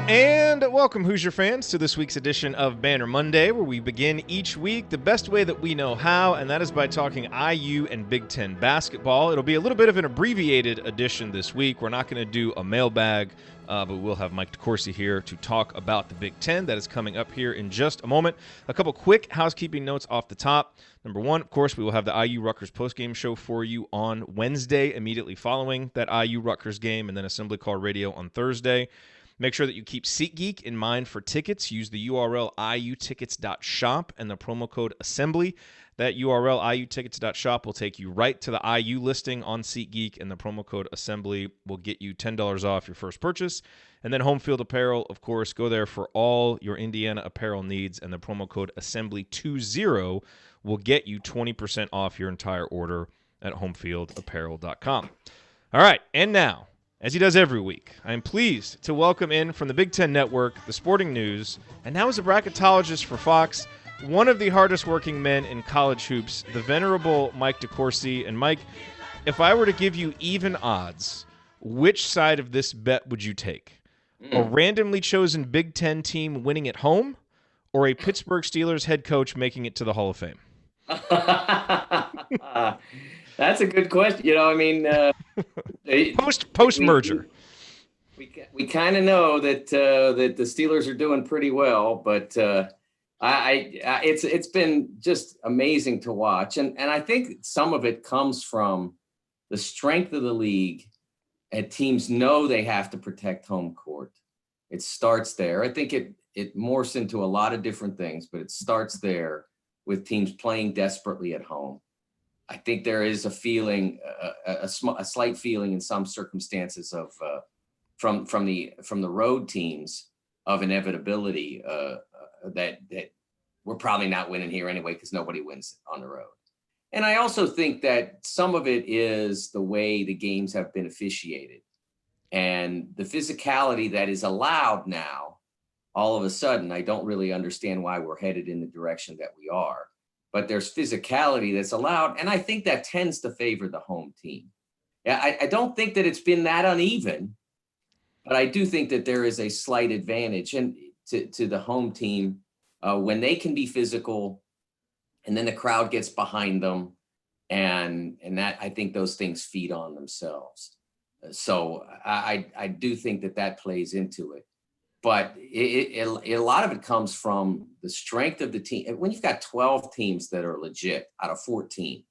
And welcome, Hoosier fans, to this week's edition of Banner Monday, where we begin each week the best way that we know how, and that is by talking IU and Big Ten basketball. It'll be a little bit of an abbreviated edition this week. We're not going to do a mailbag, but we'll have Mike DeCourcy here to talk about the Big Ten. That is coming up here in just a moment. A couple quick housekeeping notes off the top. Number one, of course, we will have the IU Rutgers postgame show for you on Wednesday, immediately following that IU Rutgers game, and then Assembly Call Radio on Thursday. Make sure that you keep SeatGeek in mind for tickets. Use the URL iutickets.shop and the promo code assembly. That URL iutickets.shop will take you right to the IU listing on SeatGeek, and the promo code assembly will get you $10 off your first purchase. And then Home Field Apparel, of course, go there for all your Indiana apparel needs, and the promo code assembly20 will get you 20% off your entire order at homefieldapparel.com. All right, and now, as he does every week, I am pleased to welcome in from the Big Ten Network, the Sporting News, and now as a bracketologist for Fox, one of the hardest working men in college hoops, the venerable Mike DeCourcy. And Mike, if I were to give you even odds, which side of this bet would you take? A randomly chosen Big Ten team winning at home, or a Pittsburgh Steelers head coach making it to the Hall of Fame? That's a good question. Post merger, we kind of know that that the Steelers are doing pretty well, but it's been just amazing to watch, and I think some of it comes from the strength of the league, and teams know they have to protect home court. It starts there. I think it morphs into a lot of different things, but it starts there with teams playing desperately at home. I think there is a feeling, a slight feeling in some circumstances of from the road teams of inevitability that we're probably not winning here anyway because nobody wins on the road. And I also think that some of it is the way the games have been officiated and the physicality that is allowed now. All of a sudden, I don't really understand why we're headed in the direction that we are. But there's physicality that's allowed, and I think that tends to favor the home team. Yeah, I don't think that it's been that uneven, but I do think that there is a slight advantage and to the home team when they can be physical, and then the crowd gets behind them, and that I think those things feed on themselves. So I do think that plays into it. But a lot of it comes from the strength of the team. When you've got 12 teams that are legit out of 14,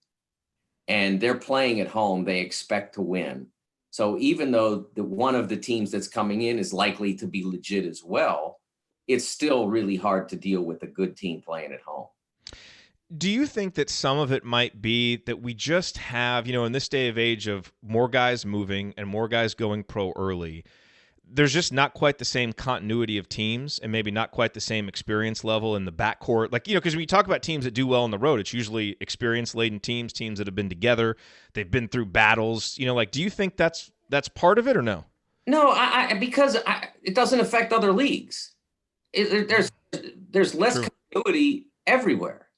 and they're playing at home, they expect to win. So even though one of the teams that's coming in is likely to be legit as well, it's still really hard to deal with a good team playing at home. Do you think that some of it might be that we just have, in this day of age of more guys moving and more guys going pro early, there's just not quite the same continuity of teams and maybe not quite the same experience level in the backcourt. Because when you talk about teams that do well on the road, it's usually experience-laden teams that have been together. They've been through battles. Do you think that's part of it or no? No, because it doesn't affect other leagues. There's less continuity everywhere.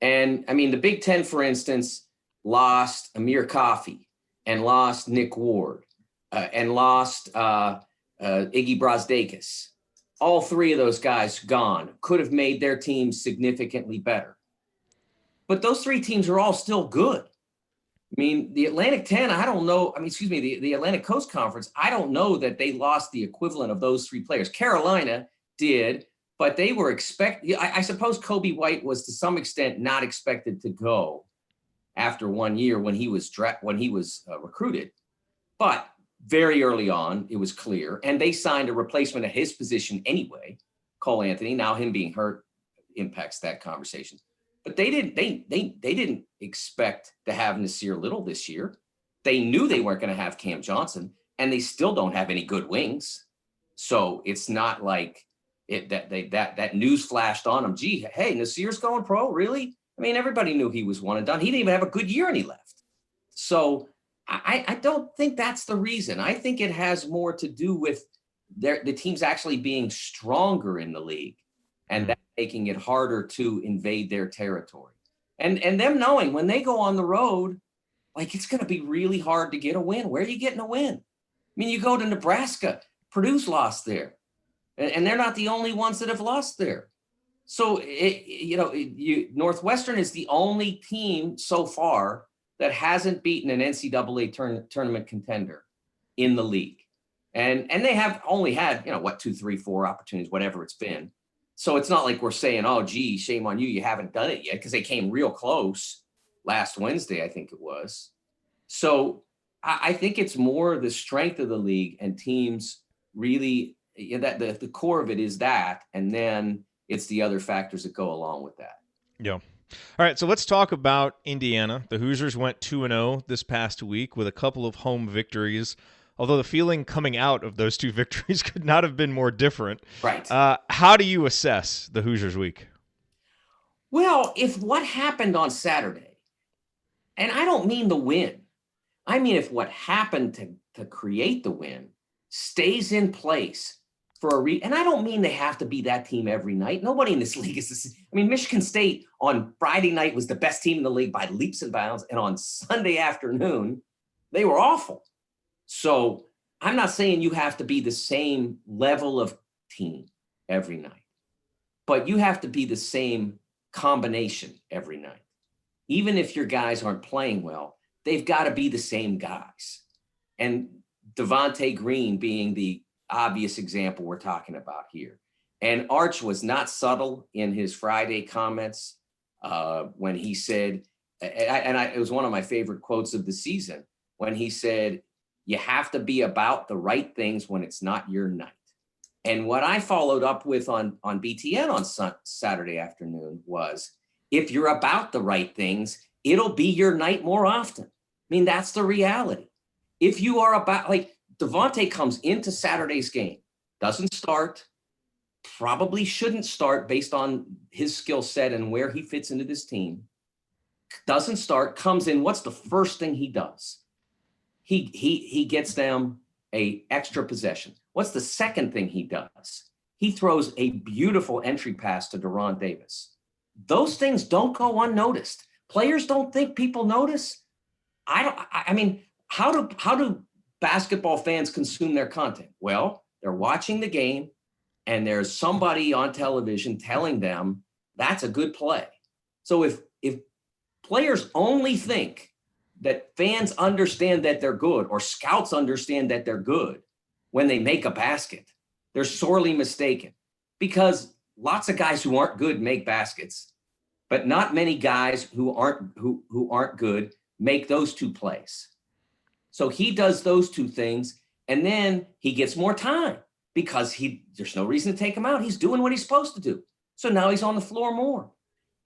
And, the Big Ten, for instance, lost Amir Coffey and lost Nick Ward and lost Iggy Brasdeikis. All three of those guys gone, could have made their teams significantly better. But those three teams are all still good. The Atlantic 10, I don't know. The Atlantic Coast Conference, I don't know that they lost the equivalent of those three players. Carolina did, but they were I suppose Kobe White was to some extent not expected to go after 1 year when he was recruited. But very early on, it was clear, and they signed a replacement at his position anyway, Cole Anthony. Now him being hurt impacts that conversation. But they didn't expect to have Nasir Little this year. They knew they weren't going to have Cam Johnson, and they still don't have any good wings. So it's not like that news flashed on them. Gee, hey, Nasir's going pro, really? Everybody knew he was one and done. He didn't even have a good year, and he left. So I don't think that's the reason. I think it has more to do with the teams actually being stronger in the league and that making it harder to invade their territory. And them knowing when they go on the road, it's going to be really hard to get a win. Where are you getting a win? You go to Nebraska. Purdue's lost there. And they're not the only ones that have lost there. So, Northwestern is the only team so far that hasn't beaten an NCAA tournament contender in the league. And they have only had, 2, 3, 4 opportunities, whatever it's been. So it's not like we're saying, oh, gee, shame on you. You haven't done it yet, because they came real close last Wednesday, I think it was. So I think it's more the strength of the league and teams really, that the core of it is that. And then it's the other factors that go along with that. Yeah. All right, so let's talk about Indiana. The Hoosiers went 2-0 this past week with a couple of home victories, although the feeling coming out of those two victories could not have been more different. Right. How do you assess the Hoosiers week? Well, if what happened on Saturday, and I don't mean the win, I mean if what happened to create the win stays in place for and I don't mean they have to be that team every night. Nobody in this league is this. I mean, Michigan State on Friday night was the best team in the league by leaps and bounds, and on Sunday afternoon, they were awful. So I'm not saying you have to be the same level of team every night, but you have to be the same combination every night. Even if your guys aren't playing well, they've got to be the same guys. And Devontae Green being the obvious example we're talking about here. And Arch was not subtle in his Friday comments when he said, it was one of my favorite quotes of the season, when he said, you have to be about the right things when it's not your night. And what I followed up with on BTN on Saturday afternoon was, if you're about the right things, it'll be your night more often. I mean, that's the reality. If you are about, like, Devontae comes into Saturday's game, doesn't start, probably shouldn't start based on his skill set and where he fits into this team, doesn't start, comes in, what's the first thing he does? He gets them a extra possession. What's the second thing he does? He throws a beautiful entry pass to Deron Davis. Those things don't go unnoticed. Players don't think people notice. I mean, how do basketball fans consume their content? Well, they're watching the game and there's somebody on television telling them that's a good play. So if players only think that fans understand that they're good, or scouts understand that they're good when they make a basket, they're sorely mistaken, because lots of guys who aren't good make baskets, but not many guys who aren't good make those two plays. So he does those two things, and then he gets more time because there's no reason to take him out. He's doing what he's supposed to do. So now he's on the floor more.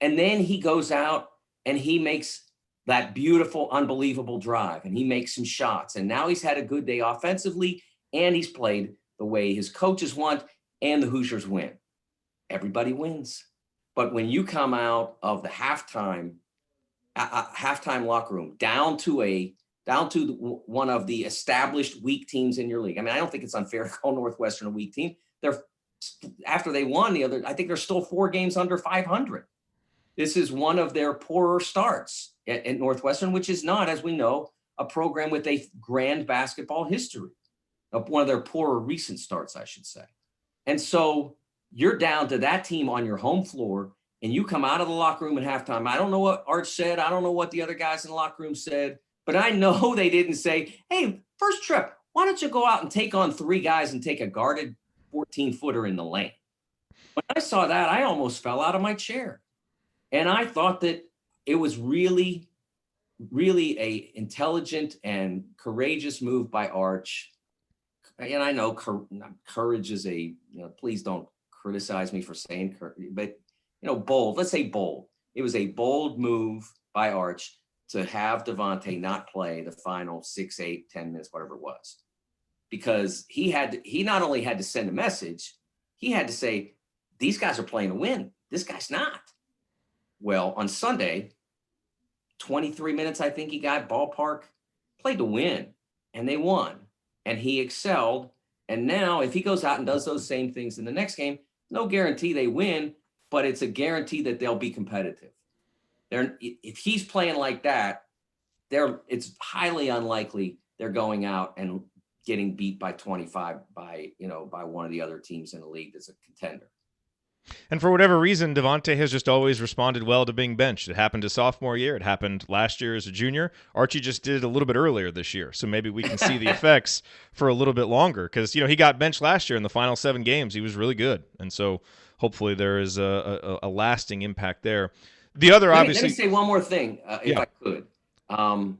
And then he goes out and he makes that beautiful, unbelievable drive, and he makes some shots. And now he's had a good day offensively, and he's played the way his coaches want, and the Hoosiers win. Everybody wins. But when you come out of the halftime locker room down to one of the established weak teams in your league. I mean, I don't think it's unfair to call Northwestern a weak team. After they won I think they're still 4 games under 500. This is one of their poorer starts at Northwestern, which is not, as we know, a program with a grand basketball history. One of their poorer recent starts, I should say. And so you're down to that team on your home floor, and you come out of the locker room at halftime. I don't know what Arch said. I don't know what the other guys in the locker room said, but I know they didn't say, hey, first trip, why don't you go out and take on 3 guys and take a guarded 14-footer in the lane? When I saw that, I almost fell out of my chair. And I thought that it was really, really a intelligent and courageous move by Arch. And I know courage is please don't criticize me for saying courage, but, bold. Let's say bold. It was a bold move by Arch to have Devontae not play the final 6, 8, 10 minutes, whatever it was, because he not only had to send a message, he had to say, these guys are playing to win. This guy's not. Well, on Sunday, 23 minutes, I think he got ballpark, played to win, and they won, and he excelled. And now if he goes out and does those same things in the next game, no guarantee they win, but it's a guarantee that they'll be competitive. If he's playing like that, it's highly unlikely they're going out and getting beat by 25 by one of the other teams in the league that's a contender. And for whatever reason, Devontae has just always responded well to being benched. It happened his sophomore year. It happened last year as a junior. Archie just did it a little bit earlier this year. So maybe we can see the effects for a little bit longer because, he got benched last year in the final 7 games. He was really good. And so hopefully there is a lasting impact there. The other, obviously. Let me say one more thing, if I could. I'm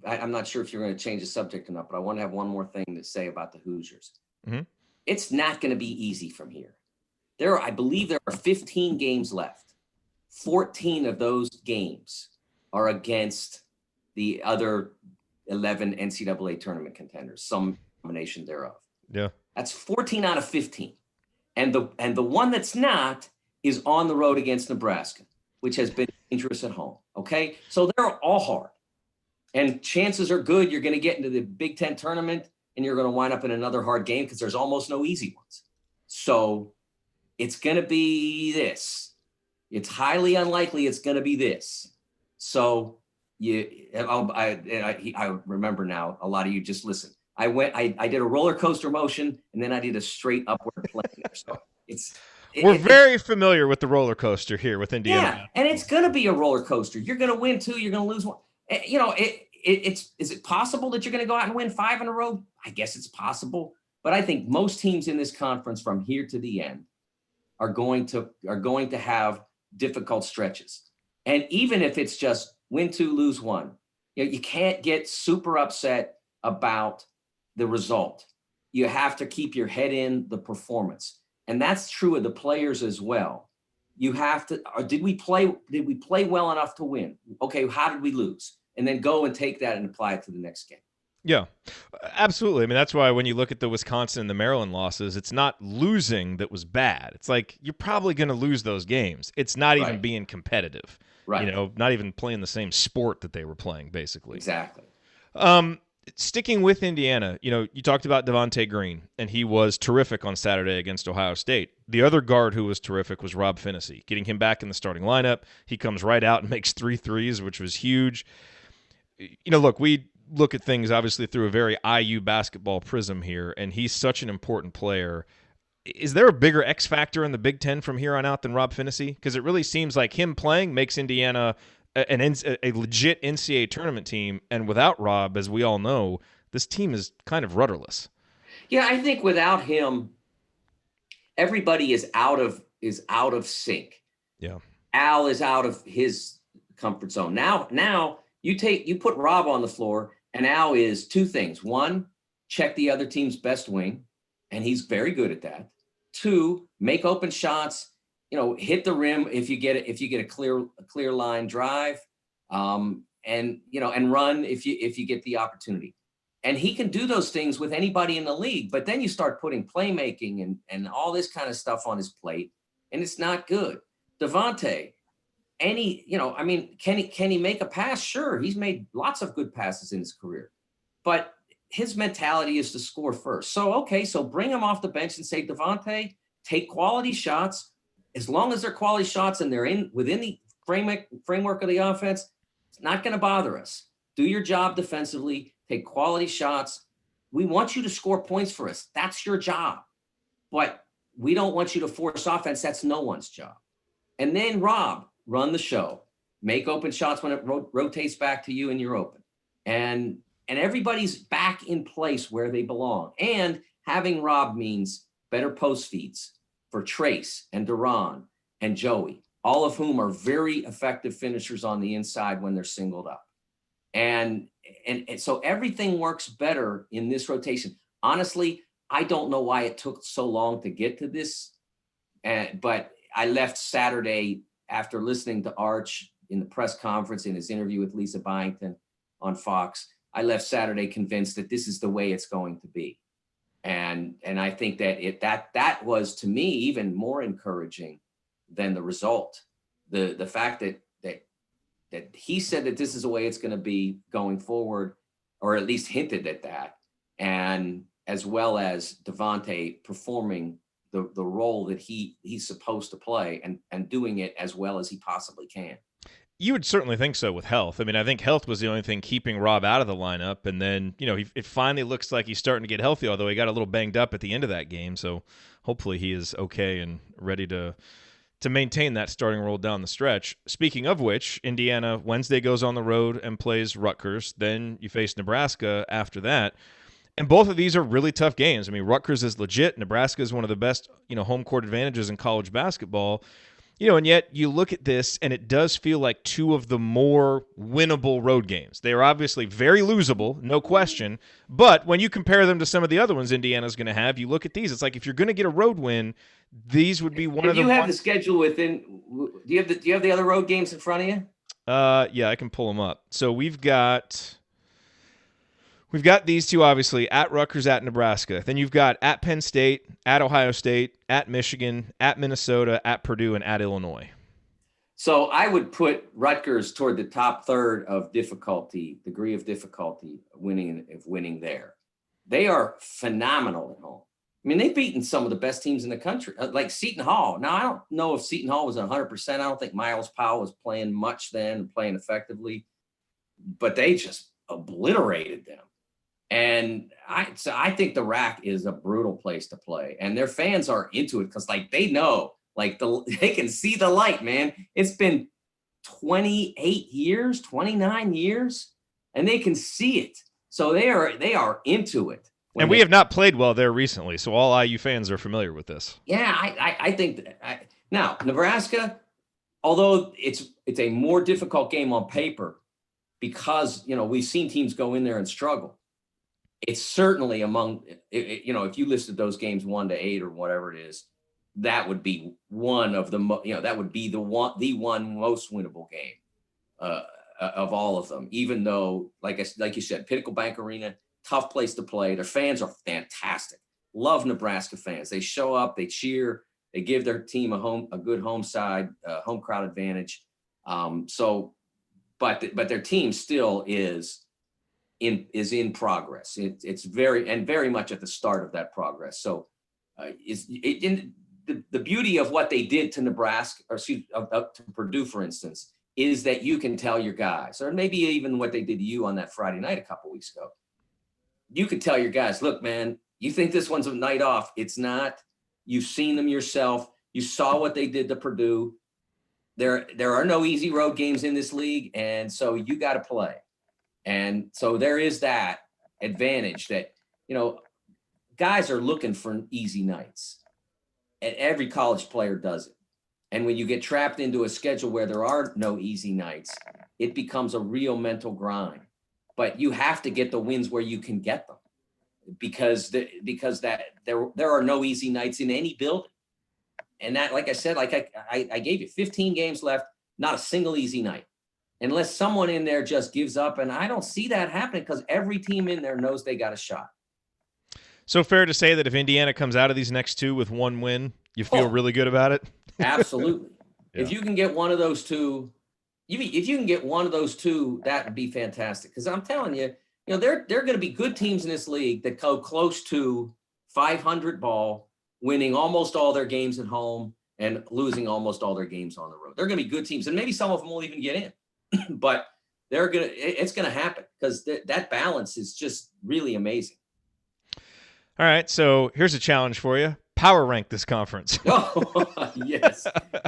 not sure if you're going to change the subject or not, but I want to have one more thing to say about the Hoosiers. Mm-hmm. It's not going to be easy from here. I believe there are 15 games left. 14 of those games are against the other 11 NCAA tournament contenders, some combination thereof. Yeah. That's 14 out of 15. And the one that's not is on the road against Nebraska, which has been dangerous at home. Okay? So they're all hard. And chances are good you're going to get into the Big Ten tournament and you're going to wind up in another hard game because there's almost no easy ones. So it's going to be this. It's highly unlikely it's going to be this. So I remember now, a lot of you just listen. I did a roller coaster motion and then I did a straight upward plane. So we're very familiar with the roller coaster here with Indiana. Yeah, and it's going to be a roller coaster. You're going to win 2, you're going to lose 1. Is it possible that you're going to go out and win 5 in a row? I guess it's possible, but I think most teams in this conference from here to the end are going to have difficult stretches. And even if it's just win 2, lose 1, you can't get super upset about the result. You have to keep your head in the performance. And that's true of the players as well. You have to, or did we play well enough to win? Okay, how did we lose? And then go and take that and apply it to the next game. Yeah, absolutely. I mean, that's why when you look at the Wisconsin and the Maryland losses, it's not losing that was bad. It's like you're probably going to lose those games. It's not even being competitive. Right. Not even playing the same sport that they were playing, basically. Exactly. Sticking with Indiana, you talked about Devontae Green, and he was terrific on Saturday against Ohio State. The other guard who was terrific was Rob Phinisee. Getting him back in the starting lineup, he comes right out and makes 3 threes, which was huge. Look, we look at things obviously through a very IU basketball prism here, and he's such an important player. Is there a bigger X factor in the Big Ten from here on out than Rob Phinisee? Because it really seems like him playing makes Indiana a legit NCAA tournament team, and without Rob, as we all know, this team is kind of rudderless. Yeah, I think without him, everybody is out of sync. Yeah, Al is out of his comfort zone. Now you put Rob on the floor, and Al is 2 things. 1, check the other team's best wing, and he's very good at that. 2, make open shots. Hit the rim if you get a clear line drive, and run if you get the opportunity. And he can do those things with anybody in the league. But then you start putting playmaking and all this kind of stuff on his plate, and it's not good. Devontae, can he make a pass? Sure, he's made lots of good passes in his career, but his mentality is to score first. So bring him off the bench and say, Devontae, take quality shots. As long as they're quality shots and they're within the framework of the offense, it's not going to bother us. Do your job defensively, take quality shots. We want you to score points for us. That's your job. But we don't want you to force offense. That's no one's job. And then Rob, run the show. Make open shots when it rotates back to you and you're open. And everybody's back in place where they belong. And having Rob means better post feeds for Trace and Duran and Joey, all of whom are very effective finishers on the inside when they're singled up. And so everything works better in this rotation. Honestly, I don't know why it took so long to get to this, but I left Saturday after listening to Arch in the press conference in his interview with Lisa Byington on Fox. I left Saturday convinced that this is the way it's going to be. And I think that was, to me, even more encouraging than the result. The fact that he said that this is the way it's going to be going forward, or at least hinted at that, and as well as Devontae performing the role that he's supposed to play and doing it as well as he possibly can. You would certainly think so with health. I mean, I think health was the only thing keeping Rob out of the lineup. And then, it finally looks like he's starting to get healthy, although he got a little banged up at the end of that game. So hopefully he is okay and ready to maintain that starting role down the stretch. Speaking of which, Indiana Wednesday goes on the road and plays Rutgers. Then you face Nebraska after that. And both of these are really tough games. I mean, Rutgers is legit. Nebraska is one of the best, home court advantages in college basketball. And yet you look at this, and it does feel like two of the more winnable road games. They are obviously very losable, no question. But when you compare them to some of the other ones Indiana's going to have, you look at these. It's like if you're going to get a road win, these would be one of the. Do you have the schedule within? Do you have the other road games in front of you? Yeah, I can pull them up. So we've got these two, obviously, at Rutgers, at Nebraska. Then you've got at Penn State, at Ohio State, at Michigan, at Minnesota, at Purdue, and at Illinois. So I would put Rutgers toward the top third of degree of difficulty winning there. They are phenomenal at home. I mean, they've beaten some of the best teams in the country, like Seton Hall. Now, I don't know if Seton Hall was 100%. I don't think Miles Powell was playing much then and playing effectively, but they just obliterated them. And I think the RAC is a brutal place to play, and their fans are into it because they know, they can see the light, man. It's been 28 years, 29 years, and they can see it. So they are into it. And we have not played well there recently, so all IU fans are familiar with this. Yeah, I think now Nebraska, although it's a more difficult game on paper because we've seen teams go in there and struggle. It's certainly among, if you listed those games 1-8 or whatever it is, that would be one of the, that would be the one most winnable game of all of them. Even though, like you said, Pinnacle Bank Arena, tough place to play. Their fans are fantastic. Love Nebraska fans. They show up, they cheer, they give their team a good home crowd advantage. But their team still is in progress. It's very much at the start of that progress. So the beauty of what they did to Nebraska, or to Purdue, for instance, is that you can tell your guys, or maybe even what they did to you on that Friday night a couple weeks ago. You could tell your guys, look, man, you think this one's a night off. It's not. You've seen them yourself. You saw what they did to Purdue. There are no easy road games in this league, and so you got to play. And so there is that advantage that, guys are looking for easy nights. And every college player does it. And when you get trapped into a schedule where there are no easy nights, it becomes a real mental grind. But you have to get the wins where you can get them because there are no easy nights in any building. And that, like I said, I gave you 15 games left, not a single easy night. Unless someone in there just gives up, and I don't see that happening because every team in there knows they got a shot. So fair to say that if Indiana comes out of these next two with one win, you feel really good about it? Absolutely. Yeah. If you can get one of those two, that would be fantastic. Because I'm telling you, there are going to be good teams in this league that go close to 500 ball, winning almost all their games at home and losing almost all their games on the road. They're going to be good teams, and maybe some of them won't even get in. But it's going to happen because that balance is just really amazing. All right, so here's a challenge for you. Power rank this conference. Oh, yes.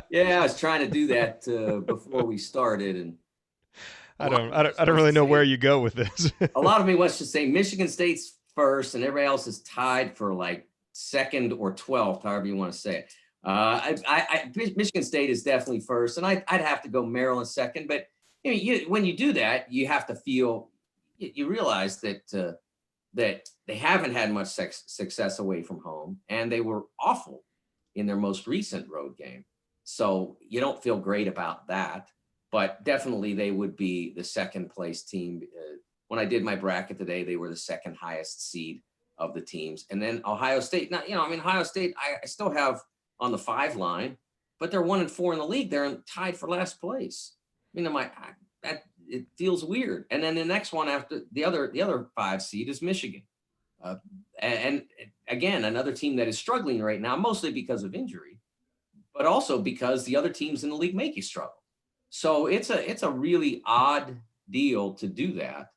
Yeah, I was trying to do that before we started, and I don't really know where you go with this. A lot of me wants to say Michigan State's first, and everybody else is tied for second or 12th, however you want to say it. Michigan State is definitely first, and I'd have to go Maryland second, but when you do that, you have to you realize that they haven't had much success away from home, and they were awful in their most recent road game. So you don't feel great about that, but definitely they would be the second place team. When I did my bracket today, they were the second highest seed of the teams. And then Ohio State, now, Ohio State, I still have on the 5 line, but they're 1-4 in the league. They're tied for last place. It feels weird. And then the next one after the other 5 seed is Michigan. And again, another team that is struggling right now, mostly because of injury, but also because the other teams in the league make you struggle. So it's a really odd deal to do that.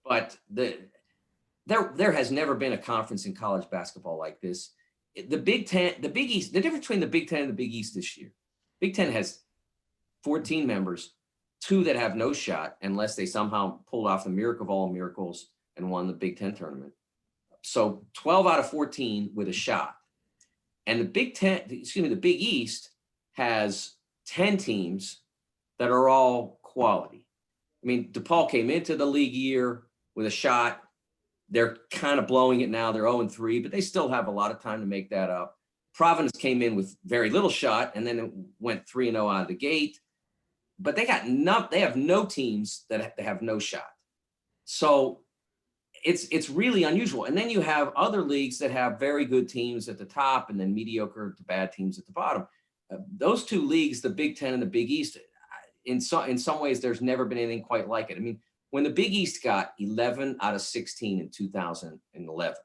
But there has never been a conference in college basketball like this. The Big Ten, the Big East, the difference between the Big Ten and the Big East this year. Big Ten has 14 members, 2 that have no shot unless they somehow pulled off the miracle of all miracles and won the Big Ten tournament. So 12 out of 14 with a shot. And the Big East has 10 teams that are all quality. I mean, DePaul came into the league year with a shot. They're kind of blowing it now. They're 0-3, but they still have a lot of time to make that up. Providence came in with very little shot, and then it went 3-0 out of the gate. But they have no teams that have no shot. So it's really unusual. And then you have other leagues that have very good teams at the top and then mediocre to bad teams at the bottom. Those 2 leagues, the Big Ten and the Big East, in some ways, there's never been anything quite like it. I mean, when the Big East got 11 out of 16 in 2011,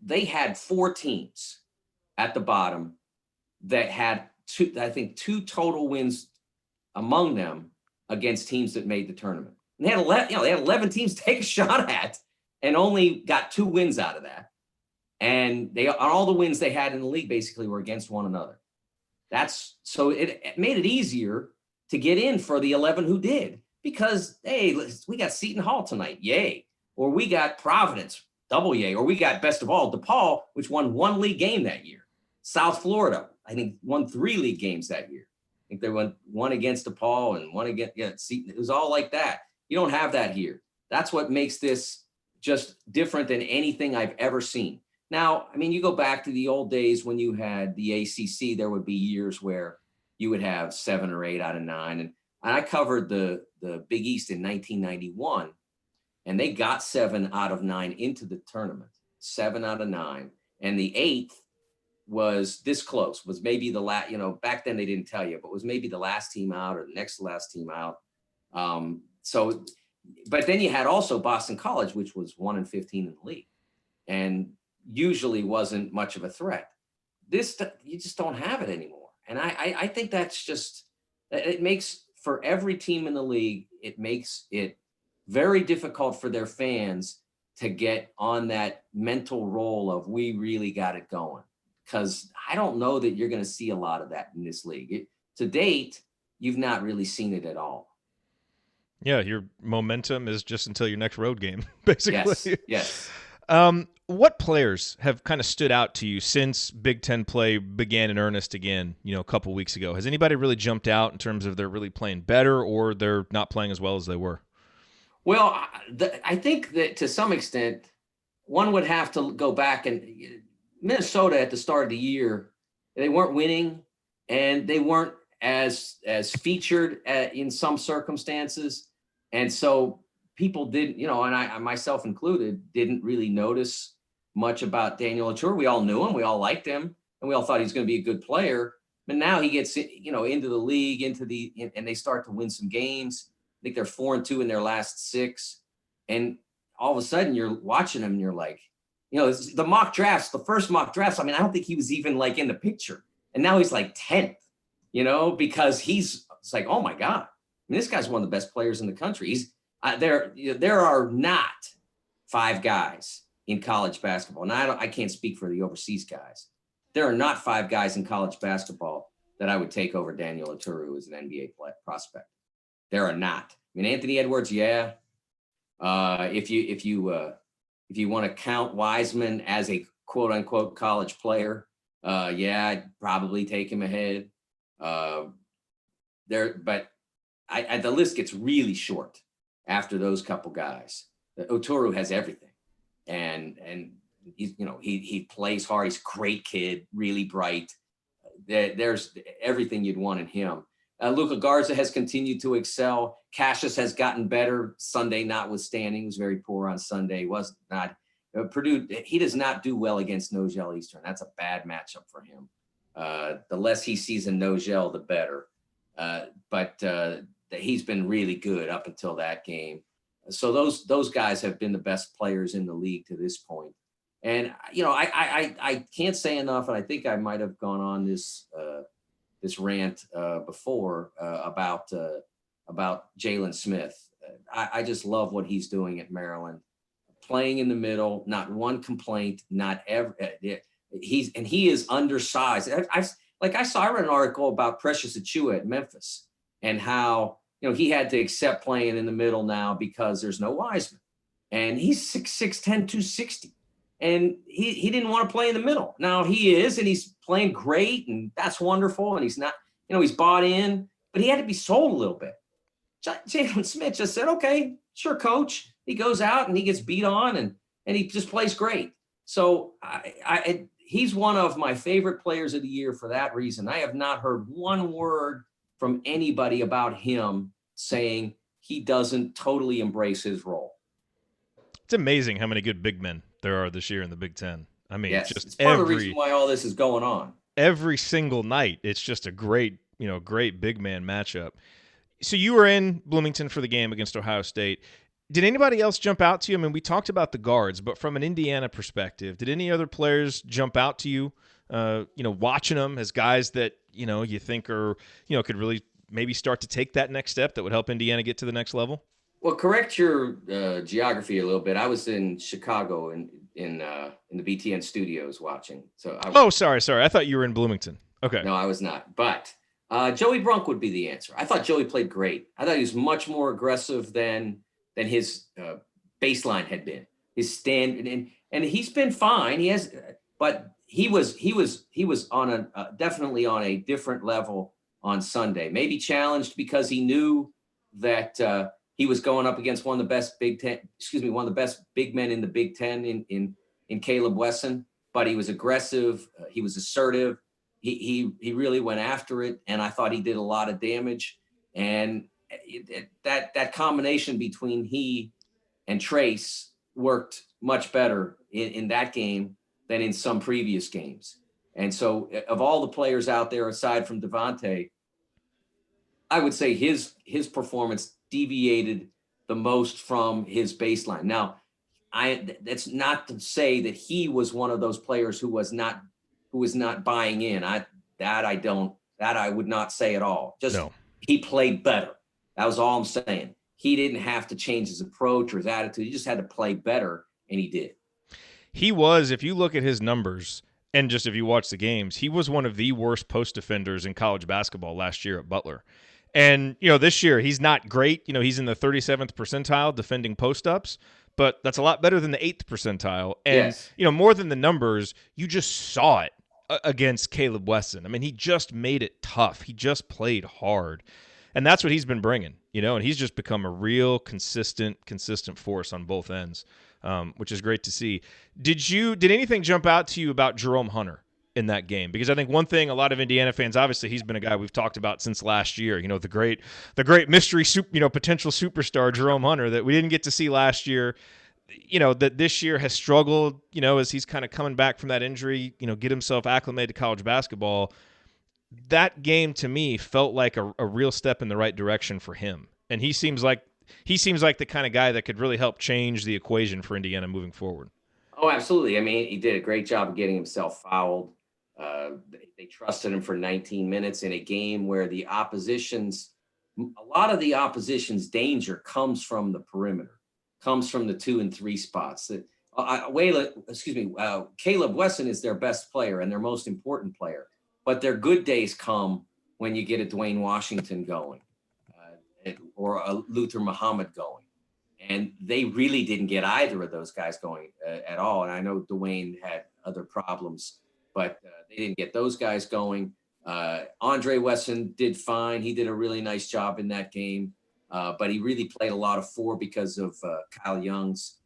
they had 4 teams at the bottom that had 2 total wins among them against teams that made the tournament. And they had 11 teams to take a shot at and only got 2 wins out of that. And all the wins they had in the league basically were against one another. So it made it easier to get in for the 11 who did, because, hey, we got Seton Hall tonight, yay. Or we got Providence, double yay. Or we got, best of all, DePaul, which won 1 league game that year. South Florida, I think, won 3 league games that year. I think they won 1 against DePaul and 1 against Seton. It was all like that. You don't have that here. That's what makes this just different than anything I've ever seen. Now, I mean, you go back to the old days when you had the ACC, there would be years where you would have 7 or 8 out of 9. And I covered the Big East in 1991, and they got 7 out of 9 into the tournament, 7 out of 9. And the 8th was this close, was maybe the last, back then they didn't tell you, but was maybe the last team out or the next to last team out. But then you had also Boston College, which was 1-15 in the league and usually wasn't much of a threat. You just don't have it anymore. And I think that's just, it makes, for every team in the league, it makes it very difficult for their fans to get on that mental roll of, we really got it going. Because I don't know that you're going to see a lot of that in this league. To date, you've not really seen it at all. Yeah, your momentum is just until your next road game, basically. Yes. What players have kind of stood out to you since Big Ten play began in earnest again, a couple weeks ago? Has anybody really jumped out in terms of they're really playing better or they're not playing as well as they were? Well, I think that to some extent, one would have to go back, and Minnesota at the start of the year, they weren't winning and they weren't as featured in some circumstances. And so people didn't, and I myself included, didn't really notice much about Daniel Latour. We all knew him, we all liked him, and we all thought he was going to be a good player. But now he gets, into the league, and they start to win some games. I think they're 4-2 in their last 6. And all of a sudden you're watching him and you're like, the mock drafts, the first mock drafts, I mean, I don't think he was even like in the picture. And now he's like 10th, because it's like, oh my God. I mean, this guy's one of the best players in the country. There are not 5 guys in college basketball. And I can't speak for the overseas guys. There are not 5 guys in college basketball that I would take over Daniel Latour as an NBA prospect. There are not. I mean, Anthony Edwards, yeah. If you want to count Wiseman as a quote unquote college player, yeah, I'd probably take him ahead. But the list gets really short after those couple guys. Oturu has everything, and he's he plays hard. He's a great kid, really bright. There's everything you'd want in him. Luka Garza has continued to excel. Cassius has gotten better, Sunday notwithstanding. He was very poor on Sunday. Was not Purdue. He does not do well against No-Gel Eastern. That's a bad matchup for him. The less he sees in No-Gel, the better. But he's been really good up until that game. So those guys have been the best players in the league to this point. And I can't say enough, and I think I might have gone on this this rant before about Jalen Smith. I just love what he's doing at Maryland, playing in the middle, not one complaint, not ever. He is undersized. I read an article about Precious Achiuwa at Memphis and how, he had to accept playing in the middle now because there's no Wiseman. And he's 6'10", 260. And he didn't want to play in the middle. Now he is, and he's playing great, and that's wonderful. And he's not, he's bought in, but he had to be sold a little bit. Jalen Smith just said, okay, sure, coach. He goes out and he gets beat on, and he just plays great. So he's one of my favorite players of the year for that reason. I have not heard one word from anybody about him saying he doesn't totally embrace his role. It's amazing how many good big men there are this year in the Big Ten. I mean, yes, just it's part of the reason why all this is going on. Every single night, it's just a great big man matchup. So you were in Bloomington for the game against Ohio State. Did anybody else jump out to you? I mean, we talked about the guards, but from an Indiana perspective, did any other players jump out to you, watching them as guys that, you think are, could really maybe start to take that next step that would help Indiana get to the next level? Well, correct your geography a little bit. I was in Chicago in the BTN studios watching. Sorry. I thought you were in Bloomington. Okay. No, I was not. But Joey Brunk would be the answer. I thought Joey played great. I thought he was much more aggressive than his baseline had been. His stand and he's been fine. He has, but he was on definitely on a different level on Sunday. Maybe challenged because he knew that he was going up against one of the best big men in the Big Ten in Caleb Wesson. But he was aggressive. He was assertive. He really went after it, and I thought he did a lot of damage. And that combination between he and Trace worked much better in that game than in some previous games. And so, of all the players out there, aside from Devontae, I would say his performance deviated the most from his baseline. Now, that's not to say that he was one of those players who was not buying in. I would not say at all. He played better. That was all I'm saying. He didn't have to change his approach or his attitude. He just had to play better, and he did. He was, if you look at his numbers and just if you watch the games, he was one of the worst post defenders in college basketball last year at Butler. And, this year he's not great. He's in the 37th percentile defending post-ups, but that's a lot better than the 8th percentile. And, yes. More than the numbers, you just saw it against Caleb Wesson. I mean, he just made it tough. He just played hard. And that's what he's been bringing, and he's just become a real consistent force on both ends, which is great to see. Did anything jump out to you about Jerome Hunter in that game? Because I think one thing a lot of Indiana fans, obviously he's been a guy we've talked about since last year, the great mystery potential superstar Jerome Hunter that we didn't get to see last year, that this year has struggled, as he's kind of coming back from that injury, get himself acclimated to college basketball. That game to me felt like a real step in the right direction for him. And he seems like the kind of guy that could really help change the equation for Indiana moving forward. Oh, absolutely. I mean, he did a great job of getting himself fouled. They trusted him for 19 minutes in a game where a lot of the opposition's danger comes from the perimeter, comes from the 2 and 3 spots. Caleb Wesson is their best player and their most important player. But their good days come when you get a Dwayne Washington going or a Luther Muhammad going. And they really didn't get either of those guys going at all. And I know Dwayne had other problems, but they didn't get those guys going. Andre Wesson did fine. He did a really nice job in that game, but he really played a lot of 4 because of Kyle Young's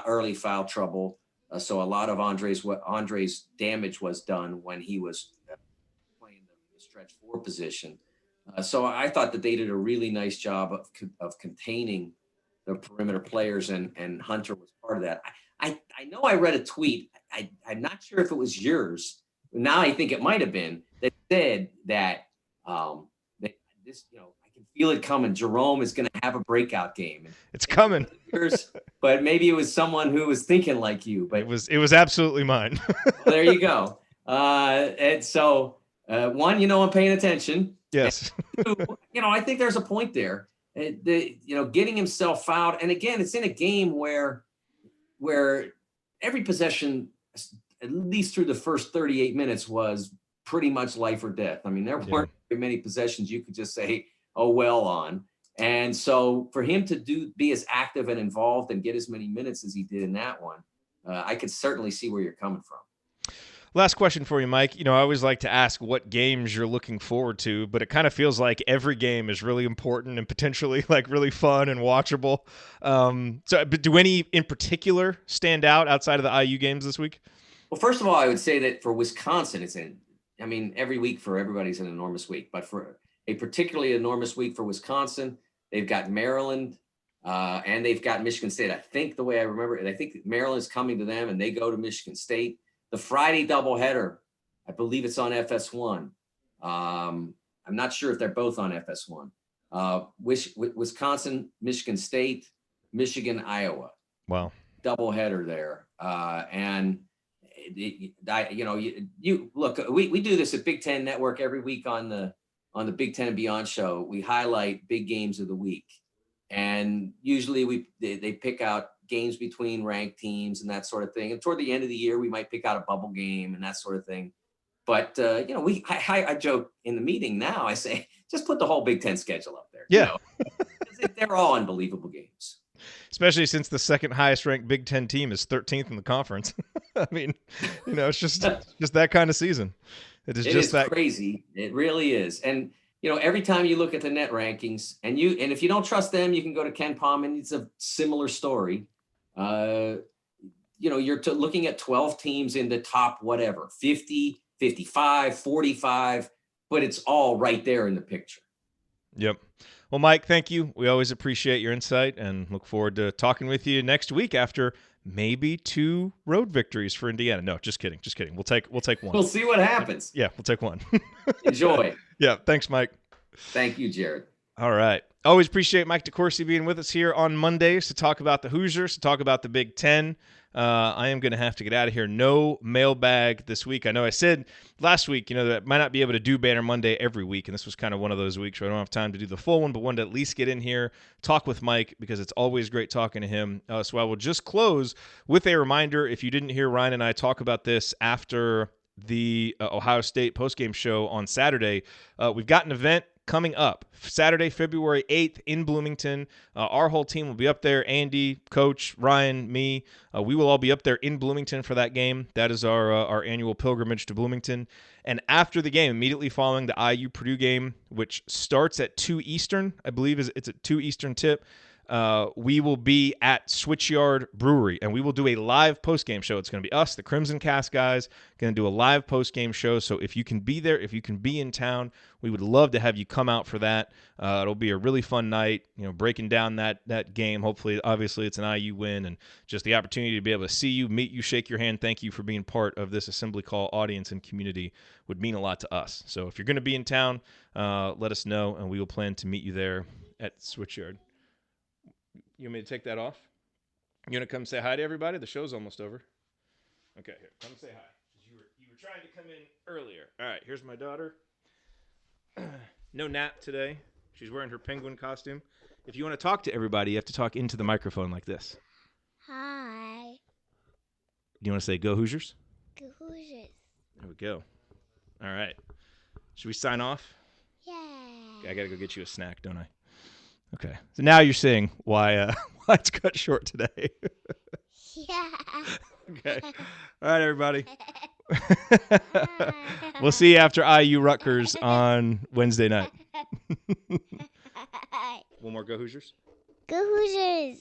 early foul trouble. So a lot of Andre's damage was done when he was playing the stretch 4 position. So I thought that they did a really nice job of containing the perimeter players, and Hunter was part of that. I know I read a tweet. I'm not sure if it was yours. Now I think it might have been, that said that this, I can feel it coming. Jerome is going to have a breakout game. It's coming. But maybe it was someone who was thinking like you. But it was absolutely mine. Well, there you go. And so One, I'm paying attention. Yes. And two, I think there's a point there. Getting himself fouled. And again, it's in a game where every possession, at least through the first 38 minutes, was pretty much life or death. I mean, there weren't very many possessions you could just say, oh, well on. And so for him to be as active and involved and get as many minutes as he did in that one, I could certainly see where you're coming from. Last question for you, Mike. I always like to ask what games you're looking forward to, but it kind of feels like every game is really important and potentially like really fun and watchable. But do any in particular stand out outside of the IU games this week? Well, first of all, I would say that for Wisconsin, every week for everybody's an enormous week, but for a particularly enormous week for Wisconsin, they've got Maryland and they've got Michigan State. I think the way I remember it, I think Maryland's coming to them and they go to Michigan State. The Friday doubleheader, I believe it's on FS1. I'm not sure if they're both on FS1. Wisconsin, Michigan State, Michigan, Iowa. Wow. Doubleheader there. You look, we do this at Big Ten Network every week on the Big Ten and Beyond show. We highlight big games of the week. And usually they pick out games between ranked teams and that sort of thing. And toward the end of the year, we might pick out a bubble game and that sort of thing. But, I joke in the meeting now, I say, just put the whole Big Ten schedule up there. Yeah. They're all unbelievable games. Especially since the second highest ranked Big Ten team is 13th in the conference. I mean, it's just that kind of season. It is that crazy. It really is. And, every time you look at the net rankings and if you don't trust them, you can go to Ken Palm and it's a similar story. You're looking at 12 teams in the top, 50, 55, 45, but it's all right there in the picture. Yep. Well, Mike, thank you. We always appreciate your insight and look forward to talking with you next week after maybe 2 road victories for Indiana. No, just kidding. We'll take one. We'll see what happens. Yeah, we'll take one. Enjoy. Yeah, thanks, Mike. Thank you, Jared. All right. Always appreciate Mike DeCourcy being with us here on Mondays to talk about the Hoosiers, to talk about the Big Ten. I am going to have to get out of here. No mailbag this week. I know I said last week, that I might not be able to do Banner Monday every week, and this was kind of one of those weeks where I don't have time to do the full one, but wanted to at least get in here, talk with Mike, because it's always great talking to him. So I will just close with a reminder, if you didn't hear Ryan and I talk about this after the Ohio State postgame show on Saturday, we've got an event coming up Saturday, February 8th in Bloomington. Our whole team will be up there. Andy, Coach, Ryan, me. We will all be up there in Bloomington for that game. That is our annual pilgrimage to Bloomington. And after the game, immediately following the IU-Purdue game, which starts at 2 Eastern, I believe it's at 2 Eastern tip, we will be at Switchyard Brewery, and we will do a live post-game show. It's going to be us, the Crimson Cast guys, going to do a live post-game show. So if you can be there, if you can be in town, we would love to have you come out for that. It'll be a really fun night, breaking down that game. Hopefully, obviously, it's an IU win, and just the opportunity to be able to see you, meet you, shake your hand, thank you for being part of this Assembly Call audience and community would mean a lot to us. So if you're going to be in town, let us know, and we will plan to meet you there at Switchyard. You want me to take that off? You want to come say hi to everybody? The show's almost over. Okay, here. Come say hi. You were trying to come in earlier. All right, here's my daughter. No nap today. She's wearing her penguin costume. If you want to talk to everybody, you have to talk into the microphone like this. Hi. Do you want to say go Hoosiers? Go Hoosiers. There we go. All right. Should we sign off? Yeah. I got to go get you a snack, don't I? Okay. So now you're seeing why it's cut short today. Yeah. Okay. All right, everybody. We'll see you after IU Rutgers on Wednesday night. One more Go Hoosiers? Go Hoosiers.